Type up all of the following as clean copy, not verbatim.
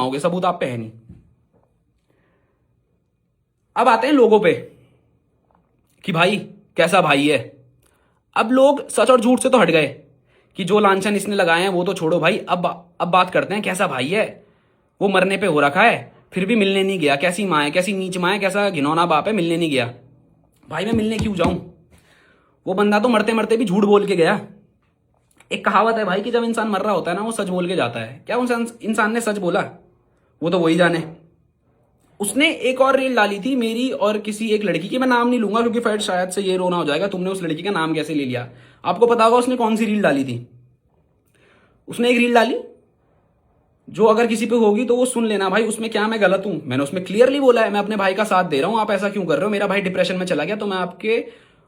होगे, सबूत आप पे है नहीं। अब आते हैं लोगों पे कि भाई कैसा भाई है। अब लोग सच और झूठ से तो हट गए कि जो लांछन इसने लगाए हैं वो तो छोड़ो भाई, अब बात करते हैं कैसा भाई है। वो मरने पे हो रखा है फिर भी मिलने नहीं गया। कैसी माँ है, कैसी नीच माँ है, कैसा घिनौना बाप है, मिलने नहीं गया। भाई मैं मिलने क्यों जाऊं? वो बंदा तो मरते मरते भी झूठ बोल के गया। एक कहावत है भाई कि जब इंसान मर रहा होता है ना वो सच बोल के जाता है। क्या उस इंसान ने सच बोला? वो तो वही जाने। उसने एक और रील डाली थी मेरी और किसी एक लड़की की, मैं नाम नहीं लूंगा क्योंकि फिर शायद से ये रोना हो जाएगा तुमने उस लड़की का नाम कैसे ले लिया। आपको पता होगा उसने कौन सी रील डाली थी? उसने एक रील डाली जो अगर किसी पे होगी तो वो सुन लेना भाई। उसमें क्या मैं गलत हूं? मैंने उसमें क्लियरली बोला है मैं अपने भाई का साथ दे रहा हूं, आप ऐसा क्यों कर रहे हो? मेरा भाई डिप्रेशन में चला गया तो मैं आपके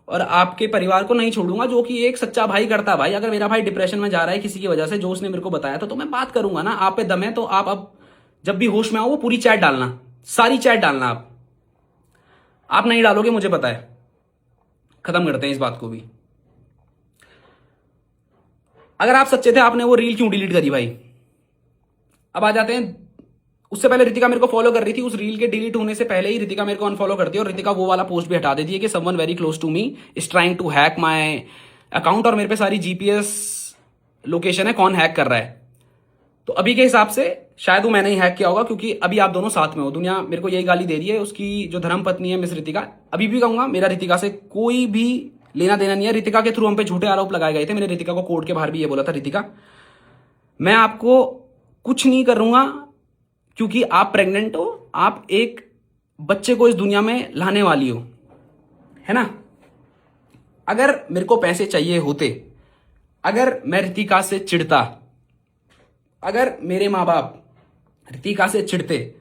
और आपके परिवार को नहीं छोड़ूंगा, जो कि एक सच्चा भाई करता। भाई अगर मेरा भाई डिप्रेशन में जा रहा है किसी की वजह से, जो उसने मेरे को बताया था, तो मैं बात करूंगा ना। आप पे दम है तो आप अब जब भी होश में आओ वो पूरी चैट डालना, सारी चैट डालना। आप नहीं डालोगे मुझे पता है। खत्म करते हैं इस बात को भी। अगर आप सच्चे थे आपने वो रील क्यों डिलीट करी भाई? अब आ जाते हैं, उससे पहले रितिका मेरे को फॉलो कर रही थी। उस रील के डिलीट होने से पहले ही रितिका मेरे को अनफॉलो करती है और रितिका वो वाला पोस्ट भी हटा देती है कि someone very close to me is trying to hack my account. और मेरे पे सारी जीपीएस लोकेशन है कौन हैक कर रहा है। तो अभी के हिसाब से शायद वो मैंने ही हैक किया होगा क्योंकि अभी आप दोनों साथ में हो। दुनिया मेरे को यही गाली दे रही है, उसकी जो धर्म पत्नी है मिस रितिका। अभी भी कहूंगा मेरा रितिका से कोई भी लेना देना नहीं है। रितिका के थ्रू हम पे झूठे आरोप लगाए गए थे। मैंने रितिका को कोर्ट के बाहर भी ये बोला था, रितिका मैं आपको कुछ नहीं करूंगा क्योंकि आप प्रेग्नेंट हो, आप एक बच्चे को इस दुनिया में लाने वाली हो, है ना। अगर मेरे को पैसे चाहिए होते, अगर मैं रितिका से चिढ़ता, अगर मेरे माँ बाप रितिका से चिढ़ते,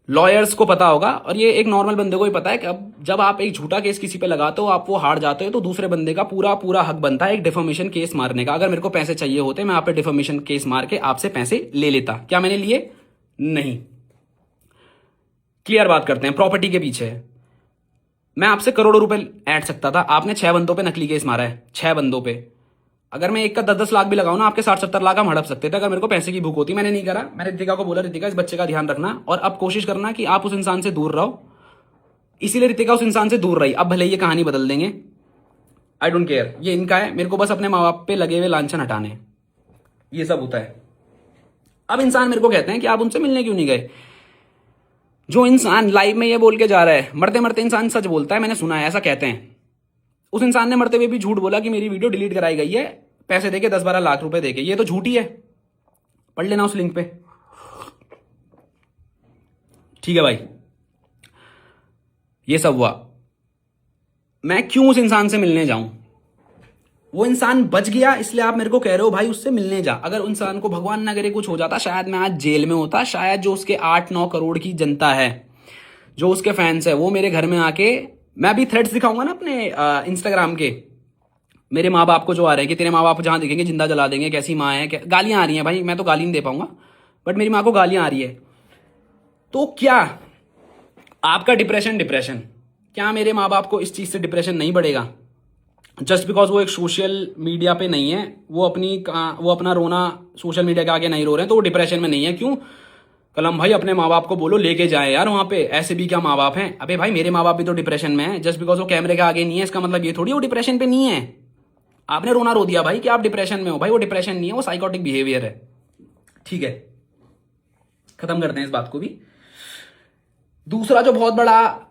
लॉयर्स को पता होगा और ये एक नॉर्मल बंदे को ही पता है कि अब जब आप एक झूठा केस किसी पे लगाते हो, आप वो हार जाते हो, तो दूसरे बंदे का पूरा पूरा हक बनता है एक डिफॉर्मेशन केस मारने का। अगर मेरे को पैसे चाहिए होते मैं आप पे डिफॉर्मेशन केस मार के आपसे पैसे ले लेता। क्या मैंने लिए? नहीं। क्लियर बात करते हैं। प्रॉपर्टी के पीछे मैं आपसे करोड़ों रुपए ऐड सकता था। आपने 6 बंदों पे नकली केस मारा है, 6 बंदों पे। अगर मैं एक का 10-10 लाख भी लगाऊं ना, आपके 60-70 लाख हम हड़प सकते थे अगर मेरे को पैसे की भूख होती। मैंने नहीं करा। मैंने रितिका को बोला रितिका इस बच्चे का ध्यान रखना और अब कोशिश करना कि आप उस इंसान से दूर रहो। इसीलिए रितिका उस इंसान से दूर रही। अब भले ये कहानी बदल देंगे, आई डोंट केयर, ये इनका है। मेरे को बस अपने माँ बाप पे लगे हुए लांछन हटाने, ये सब होता है। अब इंसान मेरे को कहते हैं कि आप उनसे मिलने क्यों नहीं गए। जो इंसान लाइव में ये बोल के जा रहा है, मरते मरते इंसान सच बोलता है, मैंने सुना है ऐसा कहते हैं। उस इंसान ने मरते हुए भी झूठ बोला कि मेरी वीडियो डिलीट कराई गई है पैसे देके, 10-12 लाख रुपए देके। ये तो झूठी है, पढ़ लेना उस लिंक पे। ठीक है भाई, ये सब हुआ। मैं क्यों उस इंसान से मिलने जाऊं? वो इंसान बच गया इसलिए आप मेरे को कह रहे हो भाई उससे मिलने जा। अगर उस इंसान को भगवान ना करे कुछ हो जाता, शायद मैं आज जेल में होता। शायद जो उसके 8-9 करोड़ की जनता है, जो उसके फैंस है, वो मेरे घर में आके, मैं अभी थ्रेड्स दिखाऊंगा ना अपने इंस्टाग्राम के, मेरे माँ बाप को जो आ रहे हैं कि तेरे माँ बाप जहां दिखेंगे जिंदा जला देंगे, कैसी माँ है, गालियां आ रही हैं भाई। मैं तो गाली नहीं दे पाऊंगा बट मेरी माँ को गालियां आ रही है। तो क्या आपका डिप्रेशन क्या मेरे माँ बाप को इस चीज से डिप्रेशन नहीं बढ़ेगा? जस्ट बिकॉज वो एक सोशल मीडिया पे नहीं है, वो अपना रोना सोशल मीडिया के आगे नहीं रो रहे हैं, तो वो डिप्रेशन में नहीं है। क्यों? कलम भाई अपने माँ बाप को बोलो लेके जाए यार वहां पे। ऐसे भी क्या माँ बाप हैं? अबे भाई मेरे माँ बाप भी तो डिप्रेशन में है। जस्ट बिकॉज वो कैमरे के आगे नहीं है इसका मतलब ये थोड़ी वो डिप्रेशन पे नहीं है। आपने रोना रो दिया भाई कि आप डिप्रेशन में हो। भाई वो डिप्रेशन नहीं है, वो साइकोटिक बिहेवियर है। ठीक है, खत्म करते हैं इस बात को भी। दूसरा जो बहुत बड़ा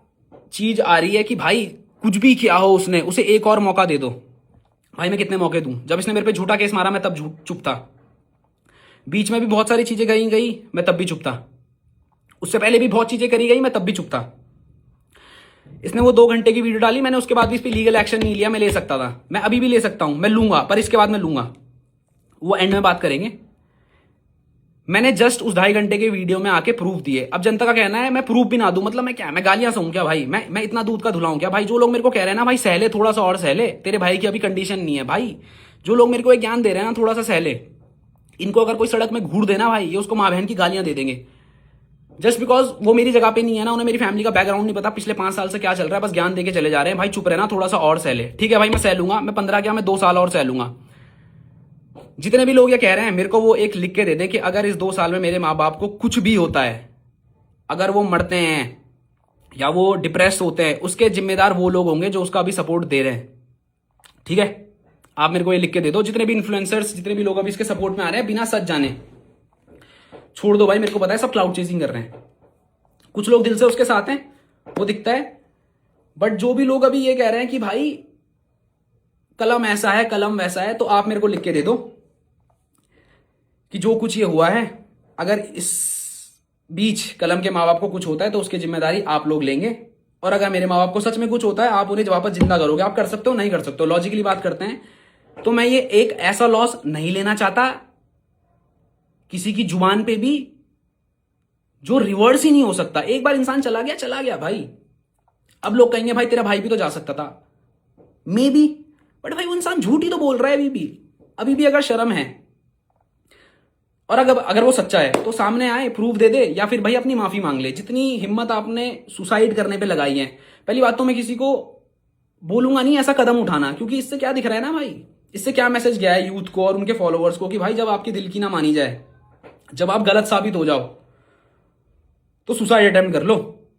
चीज आ रही है कि भाई कुछ भी किया हो उसने, उसे एक और मौका दे दो। भाई मैं कितने मौके दूं? जब इसने मेरे पे झूठा केस मारा मैं तब चुप था। बीच में भी बहुत सारी चीजें गई मैं तब भी चुप था। उससे पहले भी बहुत चीजें करी गई मैं तब भी चुप था। इसने वो 2 घंटे की वीडियो डाली, मैंने उसके बाद भी इस पर लीगल एक्शन नहीं लिया। मैं ले सकता था, मैं अभी भी ले सकता हूं, मैं लूंगा, पर इसके बाद मैं लूंगा, वो एंड में बात करेंगे। मैंने जस्ट उस 2.5 घंटे के वीडियो में आके प्रूफ दिए। अब जनता का कहना है मैं प्रूफ भी ना दूं, मतलब मैं क्या, मैं गालियां सहूं क्या भाई? मैं इतना दूध का धुलाऊं क्या भाई? जो लोग मेरे को कह रहे हैं ना भाई सहले, थोड़ा सा और सहले, तेरे भाई की अभी कंडीशन नहीं है भाई। जो लोग मेरे को एक ज्ञान दे रहे हैं ना थोड़ा सा सहले, इनको अगर कोई सड़क में घूर देना भाई, ये उसको माँ बहन की गालियां दे देंगे। जस्ट बिकॉज वो मेरी जगह पे नहीं है ना, उन्हें मेरी फैमिली का बैकग्राउंड नहीं पता, पिछले 5 साल से क्या चल रहा है, बस ज्ञान देके चले जा रहे हैं। भाई चुप रहना, थोड़ा सा और सह ले। ठीक है भाई, मैं सह लूंगा, मैं 15 क्या, मैं 2 साल और सह लूंगा। जितने भी लोग ये कह रहे हैं मेरे को वो एक लिख के दे दें कि अगर इस 2 साल में मेरे माँ बाप को कुछ भी होता है, अगर वो मरते हैं या वो डिप्रेस होते हैं, उसके जिम्मेदार वो लोग होंगे जो उसका अभी सपोर्ट दे रहे हैं। ठीक है, आप मेरे को ये लिख के दे दो। जितने भी इन्फ्लुएंसर्स, जितने भी लोग अभी इसके सपोर्ट में आ रहे हैं बिना सच जाने, छोड़ दो भाई। मेरे को पता है सब क्लाउड चेजिंग कर रहे हैं, कुछ लोग दिल से उसके साथ हैं, वो दिखता है। बट जो भी लोग अभी ये कह रहे हैं कि भाई कलम ऐसा है, कलम वैसा है, तो आप मेरे को लिख के दे दो कि जो कुछ ये हुआ है, अगर इस बीच कलम के माँ बाप को कुछ होता है तो उसकी जिम्मेदारी आप लोग लेंगे, और अगर मेरे माँ बाप को सच में कुछ होता है आप उन्हें वापस जिंदा करोगे। आप कर सकते हो, नहीं कर सकते हो, लॉजिकली बात करते हैं। तो मैं ये एक ऐसा लॉस नहीं लेना चाहता किसी की जुबान पे भी जो रिवर्स ही नहीं हो सकता। एक बार इंसान चला गया, चला गया भाई। अब लोग कहेंगे भाई तेरा भाई भी तो जा सकता था, मे बी, बट भाई वो इंसान झूठ ही तो बोल रहा है अभी भी अगर शर्म है, और अगर वो सच्चा है तो सामने आए, प्रूफ दे दे, या फिर भाई अपनी माफी मांग ले। जितनी हिम्मत आपने सुसाइड करने पे लगाई है, पहली बात तो मैं किसी को बोलूंगा नहीं ऐसा कदम उठाना, क्योंकि इससे क्या दिख रहा है ना भाई, इससे क्या मैसेज गया है यूथ को और उनके फॉलोअर्स को कि भाई जब आपके दिल की ना मानी जाए, जब आप गलत साबित हो जाओ, तो सुसाइड अटेम्प्ट कर लो,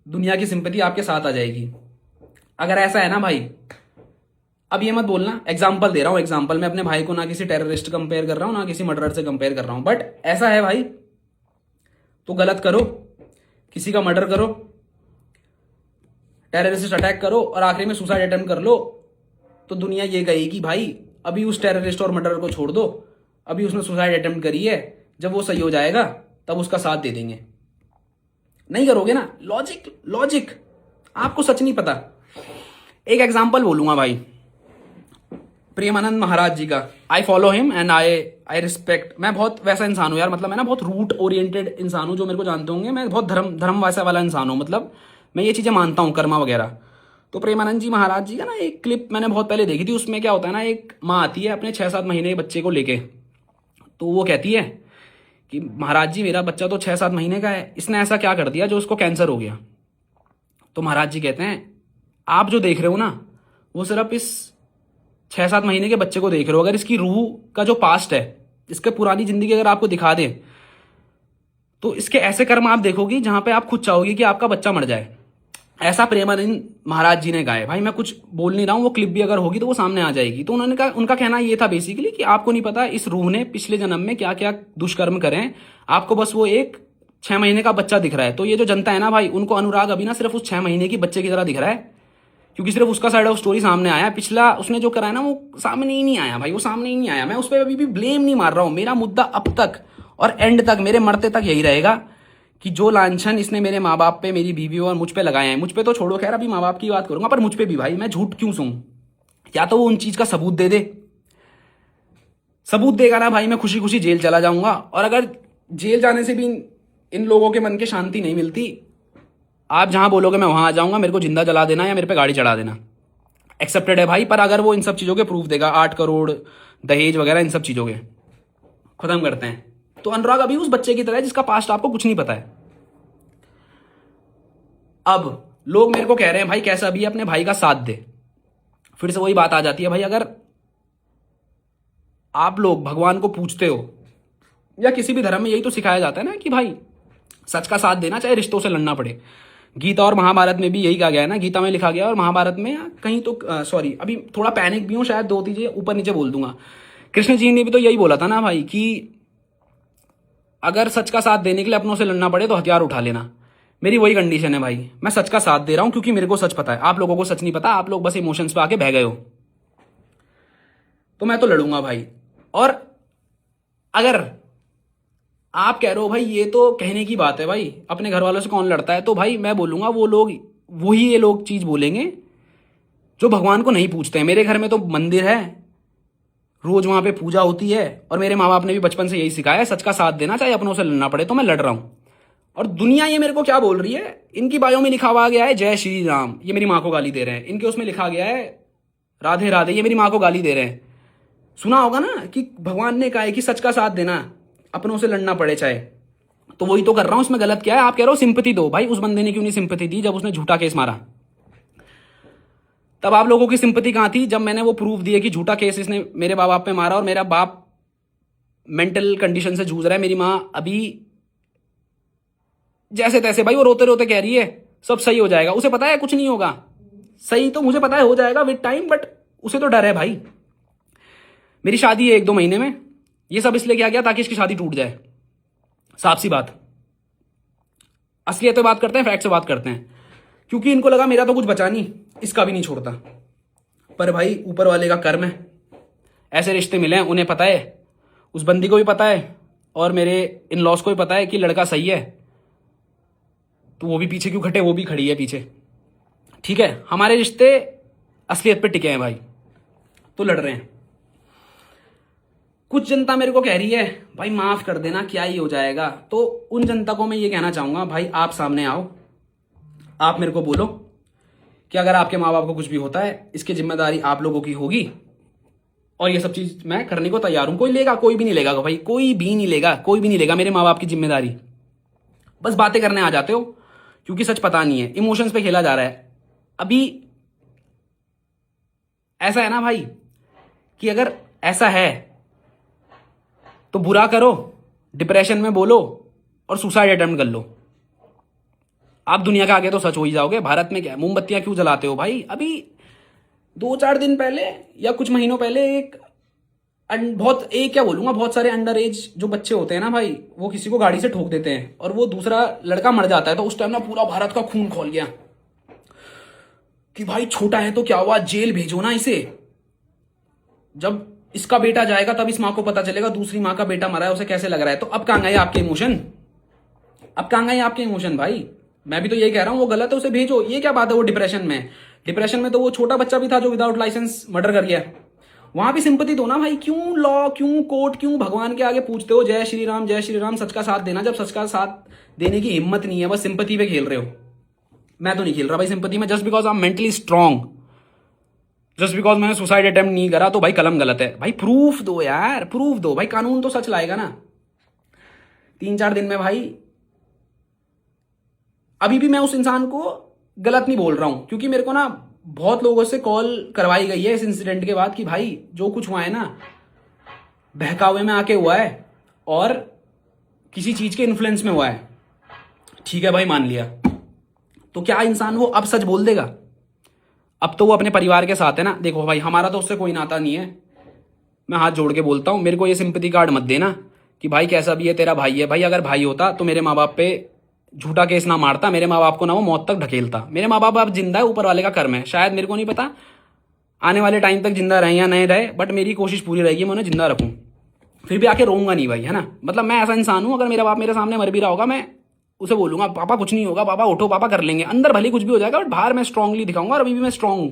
दुनिया की सिंपैथी आपके साथ आ जाएगी। अगर ऐसा है ना भाई, अब ये मत बोलना, एग्जाम्पल दे रहा हूं, एग्जाम्पल, मैं अपने भाई को ना किसी टेररिस्ट कंपेयर कर रहा हूं, ना किसी मर्डरर से कंपेयर कर रहा हूं, बट ऐसा है भाई, तो गलत करो, किसी का मर्डर करो, टेररिस्ट अटैक करो, और आखिरी में सुसाइड अटेम्प्ट कर लो, तो दुनिया ये कहेगी भाई अभी उस टेररिस्ट और मर्डरर को छोड़ दो, अभी उसने सुसाइड अटेम्प्ट करी है, जब वो सही हो जाएगा तब उसका साथ दे देंगे। नहीं करोगे ना, लॉजिक आपको सच नहीं पता। एक एग्जाम्पल बोलूंगा भाई, प्रेमानंद महाराज जी का। I follow him and I respect. मैं बहुत वैसा इंसान हूँ यार, मतलब मैं ना बहुत रूट ओरिएंटेड इंसान हूँ, जो मेरे को जानते होंगे, मैं बहुत धर्म वैसा वाला इंसान हूँ, मतलब मैं ये चीज़ें मानता हूँ, कर्मा वगैरह। तो प्रेमानंद जी महाराज जी का ना एक क्लिप मैंने बहुत पहले देखी थी। उसमें क्या होता है ना, एक माँ आती है अपने 6-7 महीने के बच्चे को लेके, तो वो कहती है कि महाराज जी मेरा बच्चा तो 6-7 महीने का है, इसने ऐसा क्या कर दिया जो उसको कैंसर हो गया। तो महाराज जी कहते हैं आप जो देख रहे हो ना, वो सिर्फ इस 6-7 महीने के बच्चे को देख रहे हो। अगर इसकी रूह का जो पास्ट है, इसके पुरानी जिंदगी अगर आपको दिखा दे, तो इसके ऐसे कर्म आप देखोगी जहां पे आप खुद चाहोगी कि आपका बच्चा मर जाए। ऐसा प्रेमानंद महाराज जी ने कहा है। भाई मैं कुछ बोल नहीं रहा हूं, वो क्लिप भी अगर होगी तो वो सामने आ जाएगी। तो उन्होंने कहा, उनका कहना ये था बेसिकली कि आपको नहीं पता इस रूह ने पिछले जन्म में क्या क्या दुष्कर्म करे हैं, आपको बस वो एक 6 महीने का बच्चा दिख रहा है। तो ये जो जनता है ना भाई, उनको अनुराग अभी ना सिर्फ उस 6 महीने की बच्चे की तरह दिख रहा है, क्योंकि सिर्फ उसका साइड ऑफ स्टोरी सामने आया, पिछला उसने जो करा है ना वो सामने ही नहीं आया भाई, वो सामने ही नहीं आया। मैं उस पर अभी भी ब्लेम नहीं मार रहा हूं, मेरा मुद्दा अब तक और एंड तक, मेरे मरते तक यही रहेगा कि जो लांछन इसने मेरे माँ बाप पे, मेरी बीवी और मुझ पे लगाए हैं, मुझ पे तो छोड़ो, खैर अभी माँ बाप की बात करूंगा, पर मुझ पे भी भाई मैं झूठ क्यों सूं? या तो वो उन चीज का सबूत दे दे, सबूत देगा ना भाई, मैं खुशी खुशी जेल चला जाऊंगा। और अगर जेल जाने से भी इन लोगों के मन की शांति नहीं मिलती, आप जहां बोलोगे मैं वहां आ जाऊंगा, मेरे को जिंदा जला देना या मेरे पे गाड़ी चढ़ा देना, एक्सेप्टेड है भाई। पर अगर वो इन सब चीजों के प्रूफ देगा, 8 करोड़ दहेज वगैरह, इन सब चीजों के, खत्म करते हैं। तो अनुराग अभी उस बच्चे की तरह है जिसका पास्ट आपको कुछ नहीं पता है। अब लोग मेरे को कह रहे हैं भाई कैसा भी अपने भाई का साथ दे। फिर से वही बात आ जाती है भाई, अगर आप लोग भगवान को पूछते हो, या किसी भी धर्म में यही तो सिखाया जाता है ना कि भाई सच का साथ देना, चाहे रिश्तों से लड़ना पड़े। गीता और महाभारत में भी यही कहा गया है ना, गीता में लिखा गया और महाभारत में कहीं तो सॉरी अभी थोड़ा पैनिक भी हूं, शायद 2 चीजें ऊपर नीचे बोल दूंगा। कृष्ण जी ने भी तो यही बोला था ना भाई कि अगर सच का साथ देने के लिए अपनों से लड़ना पड़े तो हथियार उठा लेना। मेरी वही कंडीशन है भाई, मैं सच का साथ दे रहा हूं क्योंकि मेरे को सच पता है, आप लोगों को सच नहीं पता, आप लोग बस इमोशंस पे आके बह गए हो। तो मैं तो लड़ूंगा भाई। और अगर आप कह रहे हो भाई ये तो कहने की बात है भाई, अपने घर वालों से कौन लड़ता है, तो भाई मैं बोलूंगा वो लोग, वही ये लोग चीज बोलेंगे जो भगवान को नहीं पूछते हैं। मेरे घर में तो मंदिर है, रोज वहां पे पूजा होती है, और मेरे माँ बाप ने भी बचपन से यही सिखाया है, सच का साथ देना चाहे अपनों से लड़ना पड़े। तो मैं लड़ रहा हूं। और दुनिया ये मेरे को क्या बोल रही है, इनकी बायो में लिखा हुआ गया है जय श्री राम, ये मेरी माँ को गाली दे रहे हैं। इनके उसमें लिखा गया है राधे राधे, ये मेरी माँ को गाली दे रहे हैं। सुना होगा ना कि भगवान ने कहा है कि सच का साथ देना, अपनों से लड़ना पड़े चाहे। तो वही तो कर रहा हूं, इसमें गलत क्या है? आप कह रहे हो सिंपैथी दो, भाई उस बंदे ने क्यों नहीं सिंपैथी दी जब उसने झूठा केस मारा? तब आप लोगों की सिंपैथी कहां थी जब मैंने वो प्रूफ दिए कि झूठा केस इसने मेरे बाप पे मारा और मेरा बाप मेंटल कंडीशन से जूझ रहा है। मेरी माँ अभी जैसे तैसे भाई वो रोते रोते कह रही है सब सही हो जाएगा। उसे पता है कुछ नहीं होगा। सही तो मुझे पता है हो जाएगा विद टाइम, बट उसे तो डर है भाई। मेरी शादी है 1-2 महीने में। ये सब इसलिए किया गया ताकि इसकी शादी टूट जाए। साफ सी बात, असलियत पे बात करते हैं, फैक्ट से बात करते हैं। क्योंकि इनको लगा मेरा तो कुछ बचा नहीं, इसका भी नहीं छोड़ता। पर भाई ऊपर वाले का कर्म है, ऐसे रिश्ते मिले हैं। उन्हें पता है, उस बंदी को भी पता है और मेरे इन लॉज को भी पता है कि लड़का सही है। तो वो भी पीछे क्यों खटे, वो भी खड़ी है पीछे। ठीक है, हमारे रिश्ते असलियत पे टिके हैं भाई, तो लड़ रहे हैं। कुछ जनता मेरे को कह रही है भाई माफ कर देना, क्या ही हो जाएगा। तो उन जनता को मैं ये कहना चाहूंगा, भाई आप सामने आओ, आप मेरे को बोलो कि अगर आपके माँ बाप को कुछ भी होता है इसकी जिम्मेदारी आप लोगों की होगी। और ये सब चीज मैं करने को तैयार हूं। कोई लेगा, कोई भी नहीं लेगा भाई, कोई भी नहीं लेगा, कोई भी नहीं लेगा मेरे माँ बाप की जिम्मेदारी। बस बातें करने आ जाते हो क्योंकि सच पता नहीं है, इमोशंस पे खेला जा रहा है। अभी ऐसा है ना भाई कि अगर ऐसा है तो बुरा करो, डिप्रेशन में बोलो और सुसाइड अटेम्प्ट कर लो। आप दुनिया के आगे तो सच हो ही जाओगे। भारत में क्या है, मोमबत्तियां क्यों जलाते हो भाई। अभी 2-4 दिन पहले या कुछ महीनों पहले क्या बोलूंगा, बहुत सारे अंडर एज जो बच्चे होते हैं ना भाई, वो किसी को गाड़ी से ठोक देते हैं और वो दूसरा लड़का मर जाता है। तो उस टाइम ना पूरा भारत का खून खौल गया कि भाई छोटा है तो क्या हुआ, जेल भेजो ना इसे। जब इसका बेटा जाएगा तब इस माँ को पता चलेगा दूसरी माँ का बेटा मरा है, उसे कैसे लग रहा है। तो अब कहाँ गए आपके इमोशन, अब कहाँ गए आपके इमोशन भाई। मैं भी तो यही कह रहा हूँ, वो गलत है उसे भेजो। ये क्या बात है, वो डिप्रेशन में, डिप्रेशन में तो वो छोटा बच्चा भी था जो विदाउट लाइसेंस मर्डर कर गया। वहां भी सिंपैथी दो ना भाई। क्यों लॉ, क्यों कोर्ट, क्यों भगवान के आगे पूछते हो जय श्री राम जय श्री राम, सच का साथ देना। जब सच का साथ देने की हिम्मत नहीं है, बस सिंपैथी पे खेल रहे हो। मैं तो नहीं खेल रहा भाई सिंपैथी में। Just because I am mentally strong, just because मैंने सुसाइड अटेम्प्ट नहीं करा तो भाई कलम गलत है। भाई प्रूफ दो यार, प्रूफ दो भाई, कानून तो सच लाएगा ना। 3-4 दिन में भाई, अभी भी मैं उस इंसान को गलत नहीं बोल रहा हूं, क्योंकि मेरे को ना बहुत लोगों से कॉल करवाई गई है इस इंसिडेंट के बाद कि भाई जो कुछ हुआ है ना बहकावे में आके हुआ है और किसी चीज के इन्फ्लुएंस में हुआ है। ठीक है भाई, मान लिया। तो क्या इंसान वो अब सच बोल देगा? अब तो वो अपने परिवार के साथ है ना। देखो भाई, हमारा तो उससे कोई नाता नहीं है। मैं हाथ जोड़ के बोलता हूं, मेरे को ये सिंपैथी कार्ड मत देना कि भाई कैसा भी है तेरा भाई है। भाई अगर भाई होता तो मेरे माँ बाप पे झूठा केस ना मारता, मेरे माँ बाप को ना वो मौत तक ढकेलता। मेरे माँ बाप अब जिंदा है, ऊपर वाले का कर्म है। शायद मेरे को नहीं पता आने वाले टाइम तक जिंदा रहे या नहीं रहे, बट मेरी कोशिश पूरी रहेगी मैं उन्हें जिंदा रखूं। फिर भी आके रोऊंगा नहीं भाई, है ना। मतलब मैं ऐसा इंसान हूं, अगर मेरा बाप मेरे सामने मर भी रहा होगा मैं उसे बोलूंगा पापा कुछ नहीं होगा, पापा उठो, पापा कर लेंगे। अंदर भले कुछ भी हो जाएगा बट बाहर मैं स्ट्रांगली दिखाऊंगा और अभी भी मैं स्ट्रांग हूं।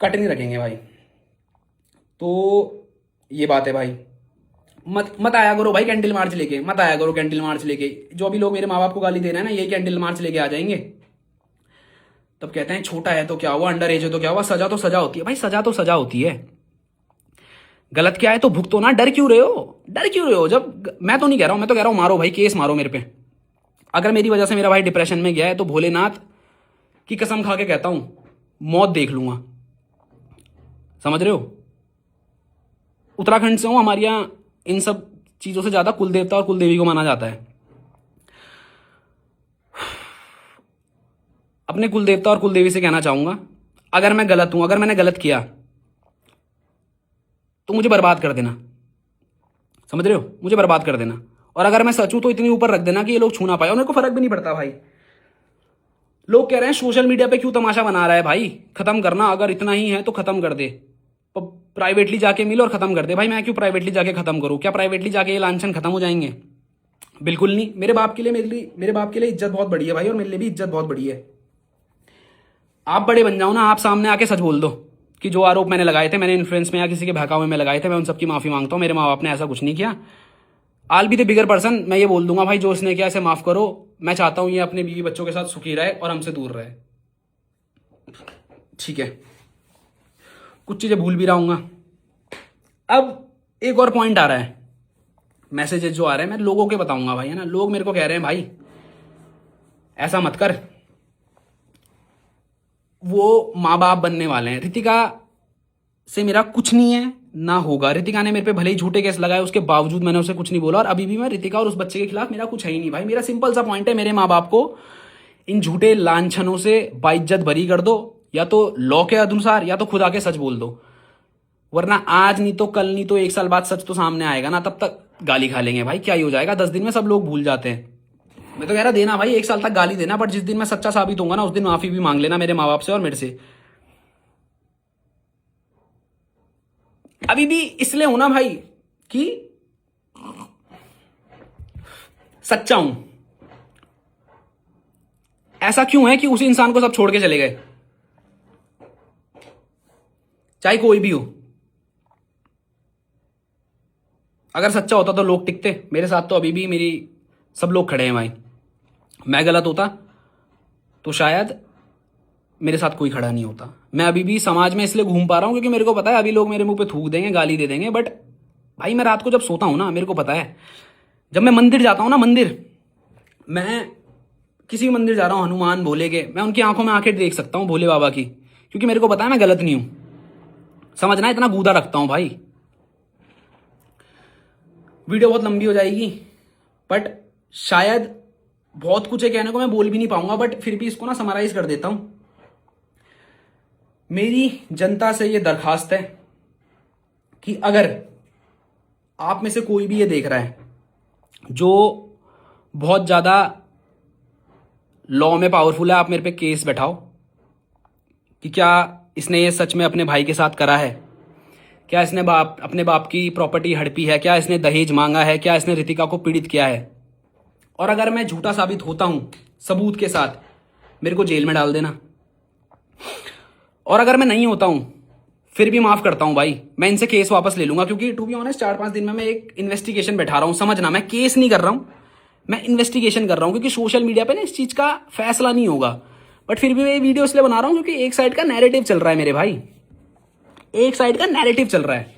कट नहीं रखेंगे भाई। तो ये बात है भाई। मत आया करो भाई कैंडल मार्च लेके, मत आया करो कैंडल मार्च लेके। जो अभी लोग मेरे माँ बाप को गाली दे रहे हैं ना, यही कैंडल मार्च लेके आ जाएंगे। तब कहते हैं छोटा है तो क्या हुआ, अंडर एज है तो क्या हुआ, सजा तो सजा होती है। भाई सजा तो सजा होती है, गलत क्या है तो भुगतो ना। डर क्यों रहे हो, डर क्यों रहे हो? जब मैं तो नहीं कह रहा हूं, मैं तो कह रहा हूं मारो भाई, केस मारो मेरे पे। अगर मेरी वजह से मेरा भाई डिप्रेशन में गया है तो भोलेनाथ की कसम खा के कहता हूं मौत देख लूंगा। समझ रहे हो? उत्तराखंड से हूं, हमारे यहां इन सब चीजों से ज्यादा कुल देवता और कुल देवी को माना जाता है। अपने कुल देवता और कुल देवी से कहना चाहूंगा, अगर मैं गलत हूं, अगर मैंने गलत किया तो मुझे बर्बाद कर देना। समझ रहे हो? मुझे बर्बाद कर देना। और अगर मैं सच हूं तो इतनी ऊपर रख देना कि ये लोग छू ना पाए। और मेरे को फर्क भी नहीं पड़ता भाई। लोग कह रहे हैं सोशल मीडिया पे क्यों तमाशा बना रहा है भाई, खत्म करना। अगर इतना ही है तो खत्म कर दे, प्राइवेटली जाके मिल और खत्म कर दे। भाई मैं क्यों प्राइवेटली जाके खत्म करूं? क्या प्राइवेटली जाके ये लांछन खत्म हो जाएंगे? बिल्कुल नहीं। मेरे बाप के लिए, मेरे बाप के लिए इज्जत बहुत बड़ी है भाई, और मेरे लिए भी इज्जत बहुत बड़ी है। आप बड़े बन जाओ ना, आप सामने आके सच बोल दो कि जो आरोप मैंने लगाए थे, मैंने इन्फ्लुएंस में या किसी के बहकावे में लगाए थे, मैं उन सबकी माफी मांगता हूं। मेरे माँ बाप ने ऐसा कुछ नहीं किया। आल बी द बिगर पर्सन, मैं ये बोल दूंगा भाई जो उसने किया इसे माफ करो। मैं चाहता हूं ये अपने बीवी बच्चों के साथ सुखी रहे और हमसे दूर रहे। ठीक है, कुछ चीजें भूल भी रहा हूंगा। अब एक और पॉइंट आ रहा है, मैसेजेस जो आ रहे हैं मैं लोगों के बताऊंगा भाई, है ना। लोग मेरे को कह रहे हैं भाई ऐसा मत कर, वो माँ बाप बनने वाले हैं। रितिका से मेरा कुछ नहीं है, ना होगा। रितिका ने मेरे पे भले ही झूठे केस लगाए, उसके बावजूद मैंने उसे कुछ नहीं बोला, और अभी भी मैं रितिका और उस बच्चे के खिलाफ मेरा कुछ है ही नहीं भाई। मेरा सिंपल सा पॉइंट है, मेरे माँ बाप को इन झूठे लांछनों से बाइज्जत भरी कर दो, या तो लॉ के अनुसार, या तो खुदा के सच बोल दो, वरना आज नहीं तो कल नहीं तो 1 साल बाद सच तो सामने आएगा ना, तब तक गाली खा लेंगे भाई। क्या ही हो जाएगा, 10 दिन में सब लोग भूल जाते हैं। मैं तो कह रहा देना भाई, 1 साल तक गाली देना, बट जिस दिन मैं सच्चा साबित होऊंगा ना, उस दिन माफी भी मांग लेना मेरे माँ बाप से और मेरे से। अभी भी इसलिए हूं ना भाई कि सच्चा हूं। ऐसा क्यों है कि उस इंसान को सब छोड़ के चले गए, चाहे कोई भी हो। अगर सच्चा होता तो लोग टिकते, मेरे साथ तो अभी भी मेरी सब लोग खड़े हैं भाई। मैं गलत होता तो शायद मेरे साथ कोई खड़ा नहीं होता। मैं अभी भी समाज में इसलिए घूम पा रहा हूं क्योंकि मेरे को पता है अभी लोग मेरे मुंह पे थूक देंगे, गाली दे देंगे, बट भाई मैं रात को जब सोता हूं ना, मेरे को पता है, जब मैं मंदिर जाता हूं ना, मंदिर, मैं किसी भी मंदिर जा रहा हूं, हनुमान भोले के, मैं उनकी आंखों में आंखें देख सकता हूं, भोले बाबा की, क्योंकि मेरे को पता है मैं गलत नहीं हूं। समझना, इतना गूदा रखता हूं भाई। वीडियो बहुत लंबी हो जाएगी, बट शायद बहुत कुछ है कहने को, मैं बोल भी नहीं पाऊंगा, बट फिर भी इसको ना समराइज कर देता हूं। मेरी जनता से ये दरखास्त है कि अगर आप में से कोई भी ये देख रहा है जो बहुत ज्यादा लॉ में पावरफुल है, आप मेरे पे केस बैठाओ कि क्या इसने ये सच में अपने भाई के साथ करा है, क्या इसने अपने बाप की प्रॉपर्टी हड़पी है, क्या इसने दहेज मांगा है, क्या इसने रितिका को पीड़ित किया है। और अगर मैं झूठा साबित होता हूं सबूत के साथ, मेरे को जेल में डाल देना। और अगर मैं नहीं होता हूं फिर भी माफ करता हूं भाई, मैं इनसे केस वापस ले लूंगा, क्योंकि टू बी ऑनेस्ट 4-5 दिन में मैं एक इन्वेस्टिगेशन बैठा रहा हूं। समझना, मैं केस नहीं कर रहा हूं, मैं इन्वेस्टिगेशन कर रहा हूं, क्योंकि सोशल मीडिया पे ना इस चीज का फैसला नहीं होगा। बट फिर भी मैं ये वीडियो इसलिए बना रहा हूं क्योंकि एक साइड का नैरेटिव चल रहा है मेरे भाई, एक साइड का नैरेटिव चल रहा है।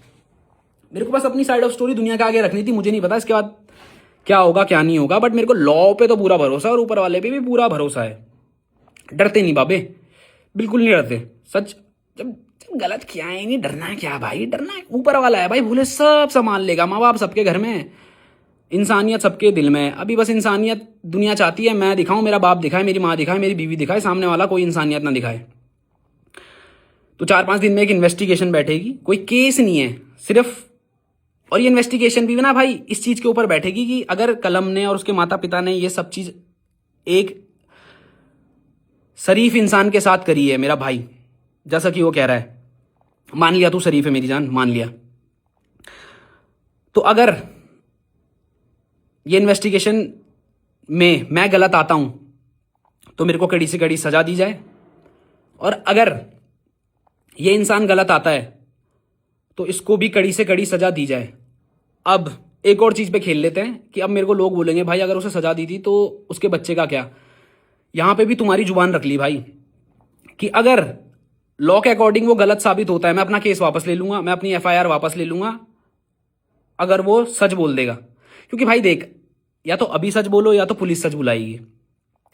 मेरे को बस अपनी साइड ऑफ स्टोरी दुनिया के आगे रखनी थी, मुझे नहीं पता इसके बाद क्या होगा क्या नहीं होगा, बट मेरे को लॉ पे तो पूरा भरोसा है और ऊपर वाले पे भी पूरा भरोसा है। डरते नहीं बाबे, बिल्कुल नहीं डरते। सच जब गलत किया है, नहीं डरना है क्या भाई, डरना है ऊपर वाला है भाई, भूले सब संभाल लेगा। माँ बाप सबके घर में, इंसानियत सबके दिल में। अभी बस इंसानियत दुनिया चाहती है मैं दिखाऊं, मेरा बाप दिखाए, मेरी माँ दिखाए, मेरी बीवी दिखाए, सामने वाला कोई इंसानियत ना दिखाए। तो 4-5 दिन में एक इन्वेस्टिगेशन बैठेगी, कोई केस नहीं है सिर्फ। और ये इन्वेस्टिगेशन भी ना भाई इस चीज के ऊपर बैठेगी कि अगर कलम ने और उसके माता पिता ने ये सब चीज एक शरीफ इंसान के साथ करी है, मेरा भाई, जैसा कि वो कह रहा है, मान लिया तू शरीफ है मेरी जान, मान लिया, तो अगर ये इन्वेस्टिगेशन में मैं गलत आता हूं तो मेरे को कड़ी से कड़ी सजा दी जाए, और अगर ये इंसान गलत आता है तो इसको भी कड़ी से कड़ी सजा दी जाए। अब एक और चीज पे खेल लेते हैं कि अब मेरे को लोग बोलेंगे भाई अगर उसे सजा दी थी तो उसके बच्चे का क्या। यहां पे भी तुम्हारी जुबान रख ली भाई कि अगर लॉ के अकॉर्डिंग वो गलत साबित होता है, मैं अपना केस वापस ले लूंगा, मैं अपनी एफआईआर वापस ले लूंगा अगर वो सच बोल देगा। क्योंकि भाई देख, या तो अभी सच बोलो या तो पुलिस सच बुलाएगी,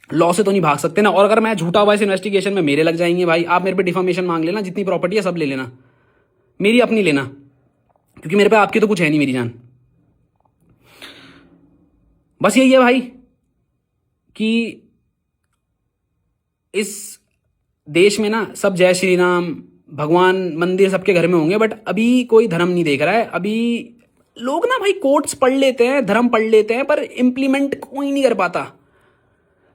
लॉ से तो नहीं भाग सकते ना। और अगर मैं झूठा हुआ इस इन्वेस्टिगेशन में, मेरे लग जाएंगे भाई। आप मेरे पे डिफामेशन मांग लेना, जितनी प्रॉपर्टी है सब ले लेना, मेरी अपनी लेना, क्योंकि मेरे पे आपकी तो कुछ है नहीं मेरी जान। बस यही है भाई कि इस देश में ना सब जय श्री राम, भगवान, मंदिर सबके घर में होंगे, बट अभी कोई धर्म नहीं देख रहा है। अभी लोग ना भाई कोट्स पढ़ लेते हैं, धर्म पढ़ लेते हैं, पर इंप्लीमेंट कोई नहीं कर पाता।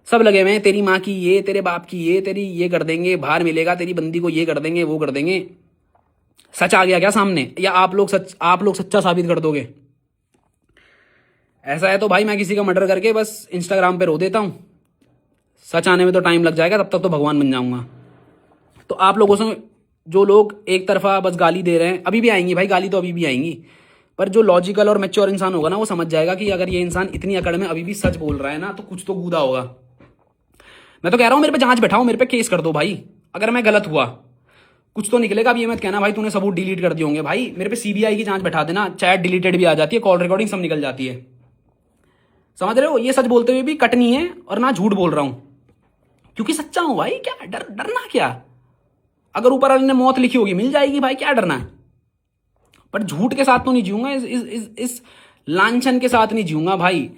सब लगे हुए हैं, तेरी माँ की ये, तेरे बाप की ये, तेरी ये कर देंगे, बाहर मिलेगा, तेरी बंदी को ये कर देंगे, वो कर देंगे। सच आ गया क्या सामने, या आप लोग सच्चा साबित कर दोगे? ऐसा है तो भाई मैं किसी का मर्डर करके बस इंस्टाग्राम पे रो देता हूं, सच आने में तो टाइम लग जाएगा, तब तक तो भगवान बन जाऊंगा। तो आप लोगों से जो लोग एक तरफा बस गाली दे रहे हैं, अभी भी आएंगी भाई गाली, तो अभी भी आएंगी, पर जो लॉजिकल और मैच्योर इंसान होगा ना, वो समझ जाएगा कि अगर ये इंसान इतनी अकड़ में अभी भी सच बोल रहा है ना, तो कुछ तो गूदा होगा। मैं तो कह रहा हूं मेरे पे जांच बैठाओ, मेरे पे केस कर दो भाई। अगर मैं गलत हुआ कुछ तो निकलेगा। अब ये मत कहना भाई तूने सबूत डिलीट कर दिए होंगे। भाई मेरे पे सीबीआई की जांच बैठा देना, चैट डिलीटेड भी आ जाती है, कॉल रिकॉर्डिंग सब निकल जाती है। समझ रहे हो? ये सच बोलते हुए भी कट नहीं है और ना झूठ बोल रहा हूं, क्योंकि सच्चा हूं भाई। क्या डरना क्या? अगर ऊपर वाले ने मौत लिखी होगी मिल जाएगी भाई, क्या डरना है? पर झूठ के साथ तो नहीं जीऊंगा, इस लांछन के साथ नहीं जीऊंगा भाई।